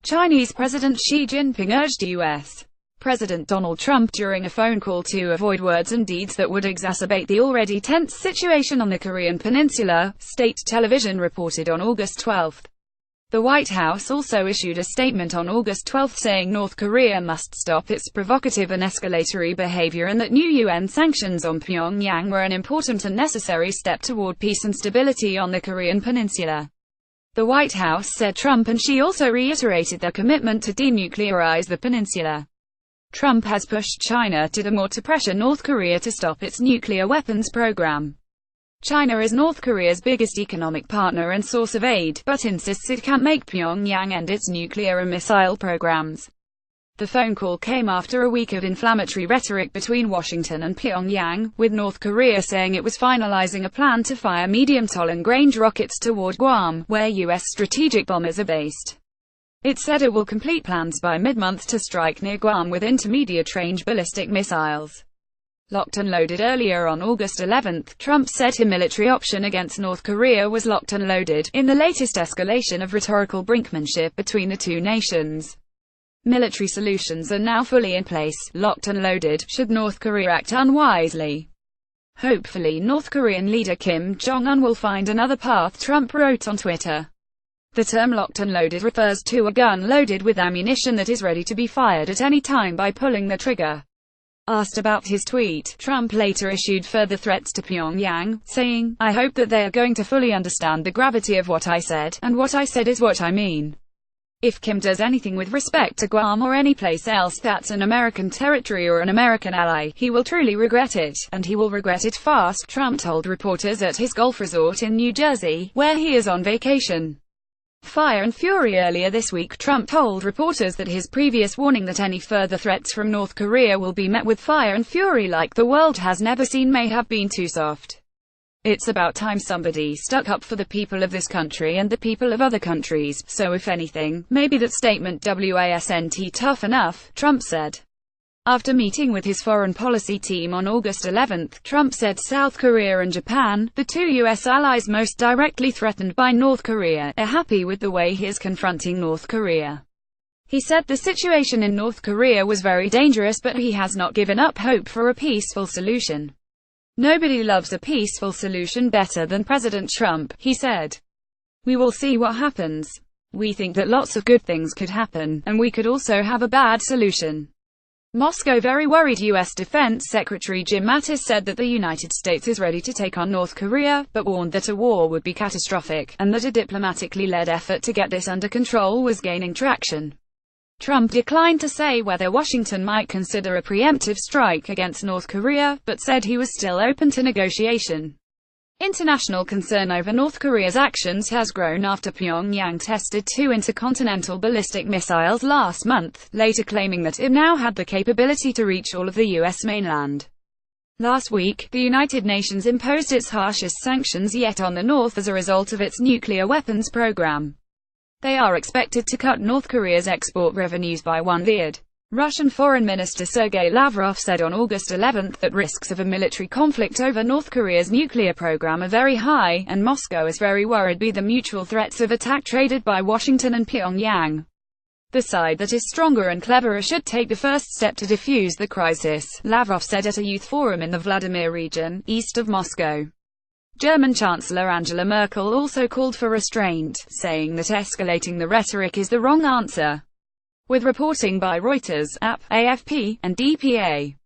Chinese President Xi Jinping urged U.S. President Donald Trump during a phone call to avoid words and deeds that would exacerbate the already tense situation on the Korean peninsula, state television reported on August 12. The White House also issued a statement on August 12 saying North Korea must stop its provocative and escalatory behavior and that new UN sanctions on Pyongyang were an important and necessary step toward peace and stability on the Korean peninsula. The White House said Trump and Xi also reiterated their commitment to denuclearize the peninsula. Trump has pushed China to do more to pressure North Korea to stop its nuclear weapons program. China is North Korea's biggest economic partner and source of aid, but insists it can't make Pyongyang end its nuclear and missile programs. The phone call came after a week of inflammatory rhetoric between Washington and Pyongyang, with North Korea saying it was finalizing a plan to fire medium to long-range rockets toward Guam, where U.S. strategic bombers are based. It said it will complete plans by mid-month to strike near Guam with intermediate-range ballistic missiles. Locked and loaded. Earlier on August 11, Trump said a military option against North Korea was locked and loaded, in the latest escalation of rhetorical brinkmanship between the two nations. Military solutions are now fully in place, locked and loaded, should North Korea act unwisely. Hopefully North Korean leader Kim Jong-un will find another path, Trump wrote on Twitter. The term locked and loaded refers to a gun loaded with ammunition that is ready to be fired at any time by pulling the trigger. Asked about his tweet, Trump later issued further threats to Pyongyang, saying, "I hope that they are going to fully understand the gravity of what I said, and what I said is what I mean. If Kim does anything with respect to Guam or any place else that's an American territory or an American ally, he will truly regret it, and he will regret it fast," Trump told reporters at his golf resort in New Jersey, where he is on vacation. Fire and fury. Earlier this week, Trump told reporters that his previous warning that any further threats from North Korea will be met with fire and fury like the world has never seen may have been too soft. "It's about time somebody stuck up for the people of this country and the people of other countries, so if anything, maybe that statement wasn't tough enough," Trump said. After meeting with his foreign policy team on August 11, Trump said South Korea and Japan, the two U.S. allies most directly threatened by North Korea, are happy with the way he is confronting North Korea. He said the situation in North Korea was very dangerous, but he has not given up hope for a peaceful solution. "Nobody loves a peaceful solution better than President Trump," he said. "We will see what happens. We think that lots of good things could happen, and we could also have a bad solution." Moscow. Very worried. U.S. Defense Secretary Jim Mattis said that the United States is ready to take on North Korea, but warned that a war would be catastrophic, and that a diplomatically led effort to get this under control was gaining traction. Trump declined to say whether Washington might consider a preemptive strike against North Korea, but said he was still open to negotiation. International concern over North Korea's actions has grown after Pyongyang tested 2 intercontinental ballistic missiles last month, later claiming that it now had the capability to reach all of the U.S. mainland. Last week, the United Nations imposed its harshest sanctions yet on the North as a result of its nuclear weapons program. They are expected to cut North Korea's export revenues by $1 billion. Russian Foreign Minister Sergei Lavrov said on August 11 that risks of a military conflict over North Korea's nuclear program are very high, and Moscow is very worried by the mutual threats of attack traded by Washington and Pyongyang. "The side that is stronger and cleverer should take the first step to defuse the crisis," Lavrov said at a youth forum in the Vladimir region, east of Moscow. German Chancellor Angela Merkel also called for restraint, saying that escalating the rhetoric is the wrong answer. With reporting by Reuters, AP, AFP, and DPA.